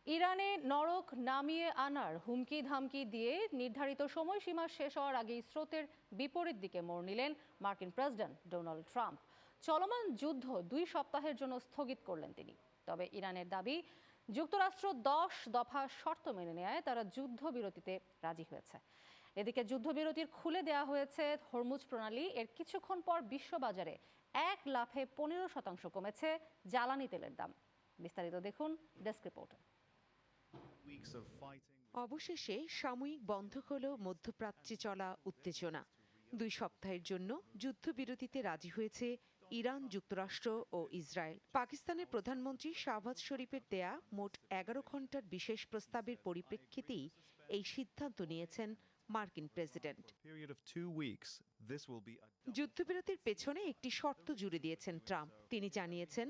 ইরানে নরক নামিয়ে আনার হুমকি ধামকি দিয়ে নির্ধারিত সময়সীমা শেষ হওয়ার আগেই স্রোতের বিপরীত দিকে মোড় নিলেন মার্কিন প্রেসিডেন্ট ডোনাল্ড ট্রাম্প। চলমান যুদ্ধ 2 সপ্তাহের জন্য স্থগিত করলেন তিনি। তবে ইরানের দাবি, যুক্তরাষ্ট্র 10 দফা শর্ত মেনে নেয় তারা যুদ্ধবিরতিতে রাজি হয়েছে। এদিকে যুদ্ধবিরতির খুলে দেওয়া হয়েছে হরমুজ প্রণালী। এর কিছুক্ষণ পর বিশ্ববাজারে এক লাফে 15% কমেছে জ্বালানি তেলের দাম। বিস্তারিত দেখুন ডেস্ক রিপোর্টে। অবশেষে সাময়িক বন্ধ হল মধ্যপ্রাচ্যে চলা উত্তেজনা। 2 সপ্তাহের জন্য যুদ্ধবিরতিতে রাজি হয়েছে ইরান, যুক্তরাষ্ট্র ও ইসরায়েল। পাকিস্তানের প্রধানমন্ত্রী শাহবাজ শরীফের দেয়া মোট 11 ঘণ্টার বিশেষ প্রস্তাবের পরিপ্রেক্ষিতেই এই সিদ্ধান্ত নিয়েছেন মার্কিন প্রেসিডেন্ট। যুদ্ধবিরতির পেছনে একটি শর্ত জুড়ে দিয়েছেন ট্রাম্প। তিনি জানিয়েছেন,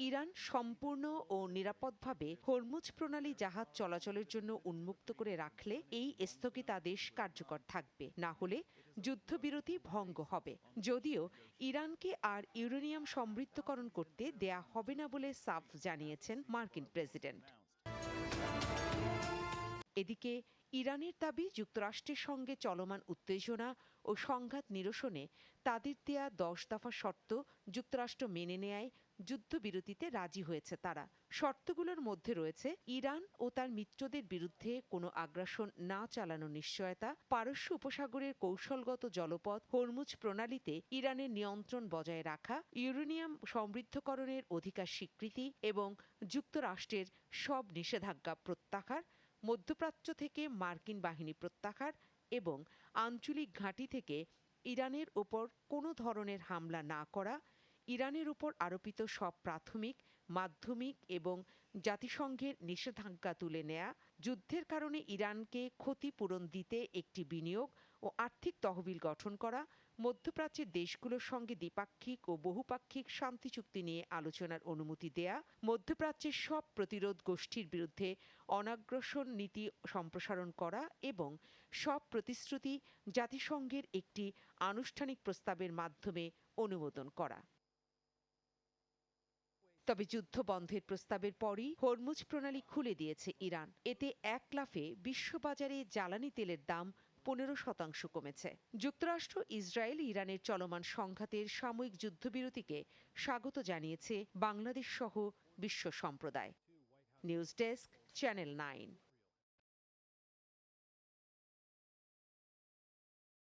ইরান সম্পূর্ণ ও নিরাপদভাবে হরমুজ প্রণালী জাহাজ চলাচলের জন্য উন্মুক্ত করে রাখলে এই স্থগিতাদেশ কার্যকর থাকবে, না হলে যুদ্ধবিরতি ভঙ্গ হবে। যদিও ইরানকে আর ইউরেনিয়াম সমৃদ্ধকরণ করতে দেয়া হবে না বলে সাফ জানিয়েছেন মার্কিন প্রেসিডেন্ট। এদিকে ইরানের দাবি, যুক্তরাষ্ট্রের সঙ্গে চলমান উত্তেজনা ও সংঘাত নিরসনে তাদের দেয়া 10 দফা শর্ত যুক্তরাষ্ট্র মেনে নেয় যুদ্ধবিরতিতে রাজি হয়েছে তারা। শর্তগুলোর মধ্যে রয়েছে ইরান ও তার মিত্রদের বিরুদ্ধে কোনো আগ্রাসন না চালানোর নিশ্চয়তা, পারস্য উপসাগরের কৌশলগত জলপথ হরমুজ প্রণালীতে ইরানের নিয়ন্ত্রণ বজায় রাখা, ইউরেনিয়াম সমৃদ্ধকরণের অধিকার স্বীকৃতি এবং যুক্তরাষ্ট্রের সব নিষেধাজ্ঞা প্রত্যাহার, মধ্যপ্রাচ্য থেকে মার্কিন বাহিনী প্রত্যাহার এবং আঞ্চলিক ঘাঁটি থেকে ইরানের ওপর কোনো ধরনের হামলা না করা, ইরানের উপর আরোপিত সব প্রাথমিক, মাধ্যমিক এবং জাতিসংঘের নিষেধাজ্ঞা তুলে নেয়া, যুদ্ধের কারণে ইরানকে ক্ষতিপূরণ দিতে একটি বিনিয়োগ ও আর্থিক তহবিল গঠন করা, মধ্যপ্রাচ্যের দেশগুলোর সঙ্গে দ্বিপাক্ষিক ও বহুপাক্ষিক শান্তি চুক্তি নিয়ে আলোচনার অনুমতি দেয়া, মধ্যপ্রাচ্যের সব প্রতিরোধ গোষ্ঠীর বিরুদ্ধে অনাগ্রাসন নীতি সম্প্রসারণ করা এবং সব প্রতিশ্রুতি জাতিসংঘের একটি আনুষ্ঠানিক প্রস্তাবের মাধ্যমে অনুমোদন করা। তবে যুদ্ধ বন্ধের প্রস্তাবের পরই হরমুজ প্রণালী খুলে দিয়েছে ইরান। এতে এক লাফে বিশ্ববাজারে জ্বালানি তেলের দাম 15% কমেছে। যুক্তরাষ্ট্র, ইসরায়েল, ইরানের চলমান সংঘাতের সাময়িক যুদ্ধবিরতিকে স্বাগত জানিয়েছে বাংলাদেশ সহ বিশ্ব সম্প্রদায়। News desk, channel 9।